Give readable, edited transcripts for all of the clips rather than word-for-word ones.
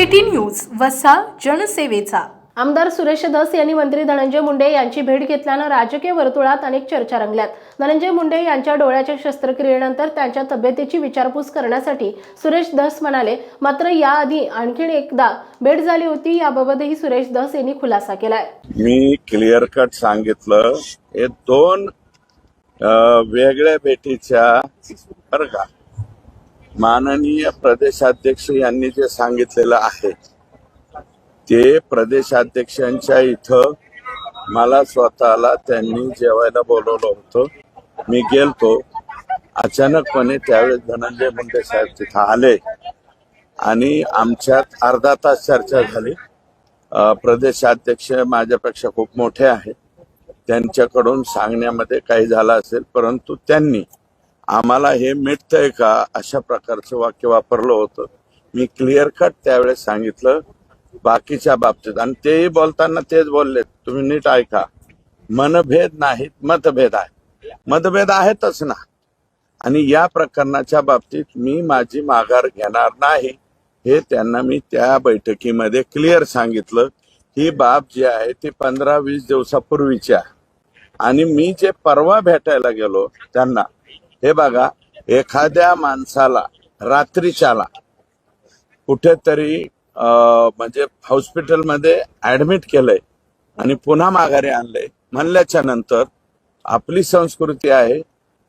City news वसा जनसेवेचा। आमदार सुरेश धस यांनी मंत्री धनंजय मुंडे यांची भेट घेतल्यानं राजकीय वर्तुळात अनेक चर्चा रंगल्यात। धनंजय मुंडे यांच्या डोळ्याच्या शस्त्रक्रियेनंतर त्यांच्या तब्येतीची विचारपूस करण्यासाठी सुरेश धस म्हणाले, मात्र याआधी आणखी एकदा भेट झाली होती, याबाबतही सुरेश धस यांनी खुलासा केलाय। मी क्लिअर कट सांगितलं, हे दोन वेगळ्या भेटीच्या बरं का। माननीय प्रदेशाध्यक्ष यांनी जे सांगितलेलं आहे ते प्रदेशाध्यक्षांच्या इथं मला स्वतःला त्यांनी जेवायला बोलवलं होतं। मी गेलतो, अचानकपणे त्यावेळेस धनंजय मुंडे साहेब तिथं आले आणि आमच्यात अर्धा तास चर्चा झाली। प्रदेशाध्यक्ष माझ्यापेक्षा खूप मोठे आहेत, त्यांच्याकडून सांगण्यामध्ये काही झालं असेल, परंतु त्यांनी आम्हाला हे मिटतंय का अशा प्रकारचं वाक्य वापरलं होतं। मी क्लिअर कट त्यावेळेस सांगितलं बाकीच्या बाबतीत, आणि तेही बोलताना तेच बोलले, तुम्ही नीट ऐका, मनभेद नाहीत मतभेद आहे। मतभेद आहेतच ना, आणि या प्रकरणाच्या बाबतीत मी माझी माघार घेणार नाही हे त्यांना मी त्या बैठकीमध्ये क्लिअर सांगितलं। ही बाब जी आहे ती 15-20 दिवसापूर्वीची आहे, आणि मी जे परवा भेटायला गेलो त्यांना, हे बघा, एखाद्या माणसाला रात्रीच्याला कुठेतरी म्हणजे हॉस्पिटलमध्ये ऍडमिट केलंय आणि पुन्हा माघारी आणलंय म्हणल्याच्या नंतर आपली संस्कृती आहे,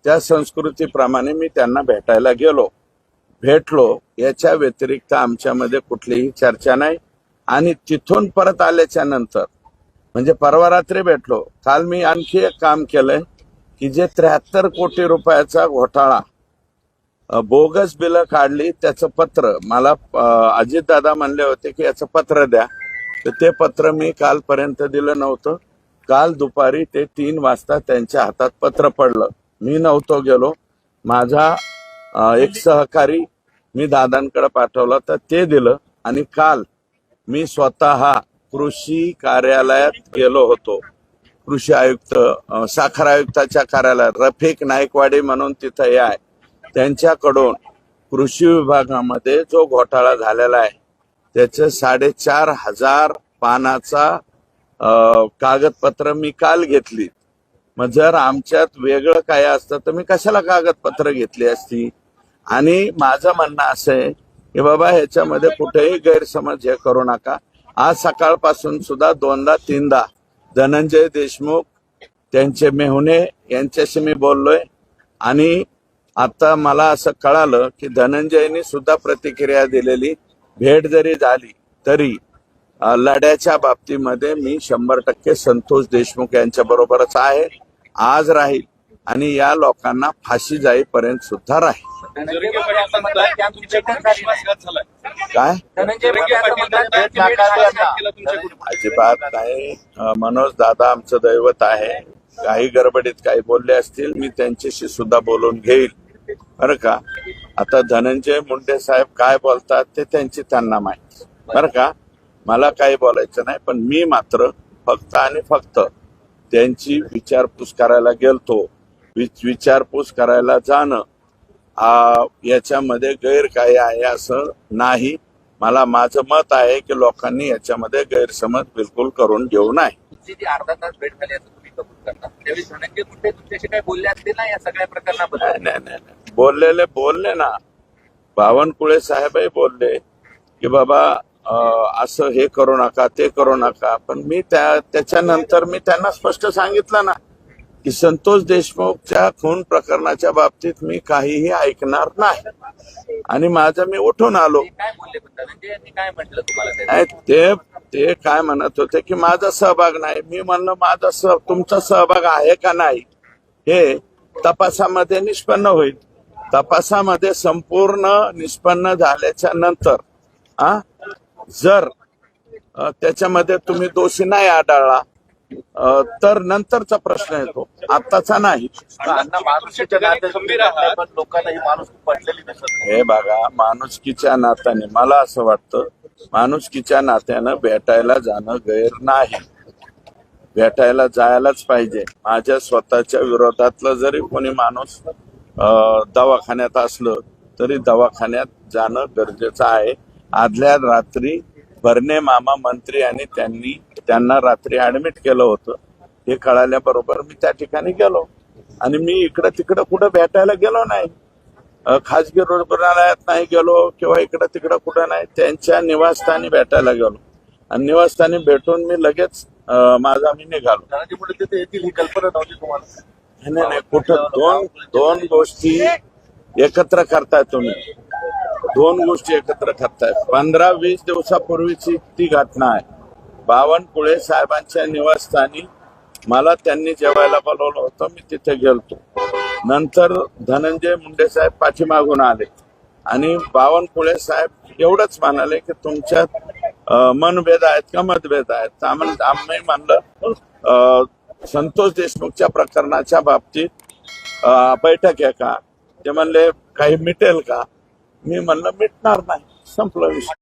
त्या संस्कृतीप्रमाणे मी त्यांना भेटायला गेलो, भेटलो। याच्या व्यतिरिक्त आमच्यामध्ये कुठलीही चर्चा नाही। आणि तिथून परत आल्याच्या नंतर म्हणजे परवा रात्री भेटलो, काल मी आणखी एक काम केलंय की जे 73 कोटी रुपयाचा घोटाळा, बोगस बिलं काढली, त्याचं पत्र मला अजितदादा म्हणले होते की याचं पत्र द्या, तर ते पत्र मी कालपर्यंत दिलं नव्हतं। काल दुपारी ते 3 वाजता त्यांच्या हातात पत्र पडलं, मी नव्हतो गेलो, माझा एक सहकारी मी दादांकडे पाठवला तर ते दिलं। आणि काल मी स्वतः कृषी कार्यालयात गेलो होतो, कृषी आयुक्त साखर आयुक्ताच्या कार्यालयात, रफिक नाईकवाडी म्हणून तिथं हे आहे, त्यांच्याकडून कृषी विभागामध्ये जो घोटाळा झालेला आहे त्याचं 4,500 पानाचा कागदपत्र मी काल घेतली। मग जर आमच्यात वेगळं काय असतं तर मी कशाला कागदपत्र घेतली असती। आणि माझं म्हणणं असं आहे की बाबा ह्याच्यामध्ये कुठेही गैरसमज हे करू नका। आज सकाळपासून सुद्धा 2दा-3दा धनंजय देशमुख, त्यांचे मेहुणे यांच्याशी मी बोललोय, आणि आता मला असं कळालं की धनंजयनी सुद्धा प्रतिक्रिया दिलेली, भेट जरी झाली तरी लढ्याच्या बाबतीमध्ये मी 100% संतोष देशमुख यांच्या बरोबरच आहे, आज राहील आणि या लोकांना फाशी जाईपर्यंत सुद्धा राहील। काय अजिबात नाही, मनोज दादा आमचं दैवत आहे, काही गडबडीत काही बोलले असतील, मी त्यांच्याशी सुद्धा बोलून घेईल बरं का। आता धनंजय मुंडे साहेब काय बोलतात ते त्यांना माहिती बरं का, मला काही बोलायचं नाही। पण मी मात्र फक्त आणि फक्त त्यांची विचारपूस करायला गेलतो। विचारपूस करायला जाणं याच्यामध्ये गैर काय आहे असं नाही। मला माझं मत आहे की लोकांनी याच्यामध्ये गैरसमज बिलकुल करून घेऊ नये। अर्धा तास भेट झाली असं तुम्ही कबूल करता, त्यावेळी धनंजय मुंडे तुमच्याशी काय बोलले असतील ना या सगळ्या प्रकरणाबद्दल? नाही, बोलले ना, बावनकुळे साहेबही बोलले की बाबा असं हे करू नका, ते करू नका। पण मी त्याच्यानंतर मी त्यांना स्पष्ट सांगितलं ना की संतोष देशमुखच्या खून प्रकरणाच्या बाबतीत मी काहीही ऐकणार नाही, आणि माझं मी उठून आलो। काय बोलले धनंजय यांनी, काय म्हटलं तुम्हाला? ते काय म्हणत होते की माझा सहभाग नाही। मी म्हणलं तुमचा सहभाग आहे का नाही हे तपासामध्ये निष्पन्न होईल। तपासामध्ये संपूर्ण निष्पन्न झाल्याच्या नंतर जर त्याच्यामध्ये तुम्ही दोषी नाही आढळला तर नंतरचा प्रश्न येतो, आत्ताचा नाही। हे बघा, माणुसकीच्या नात्याने मला असं वाटतं, माणुसकीच्या नात्यानं भेटायला जाणं गैर नाही, भेटायला जायलाच पाहिजे। माझ्या स्वतःच्या विरोधातलं जरी कोणी माणूस दवाखान्यात असलं तरी दवाखान्यात जाणं गरजेचं आहे। आदल्या रात्री भरणे मामा मंत्री आणि त्यांना रात्री ऍडमिट केलं होतं. हे कळाल्याबरोबर मी त्या ठिकाणी गेलो आणि मी इकडं तिकडं कुठं भेटायला गेलो नाही. खाजगी रुग्णालयात नाही गेलो किंवा इकडं तिकडं कुठं नाही. त्यांच्या निवासस्थानी भेटायला गेलो आणि निवासस्थानी भेटून मी लगेच मी निघालो. धनंजय मुंडे तिथे येतील ही कल्पना नव्हती तुम्हाला? नाही कुठं दोन गोष्टी एकत्र करताय तुम्ही. दोन गोष्टी एकत्र करताय. 15-20 दिवसापूर्वीची ती घटना आहे. बावनकुळे साहेबांच्या निवासस्थानी मला त्यांनी जेवायला बोलवलं होतं. मी तिथे गेलतो. नंतर धनंजय मुंडे साहेब पाठीमागून आले आणि बावनकुळे साहेब एवढंच म्हणाले की तुमच्यात मनभेद आहेत का मतभेद आहेत. आम्ही म्हणलं संतोष देशमुखच्या प्रकरणाच्या बाबतीत बैठक आहे का. ते म्हणले काही मिटेल का. मी म्हणलं मिटणार नाही. संपलं विषय.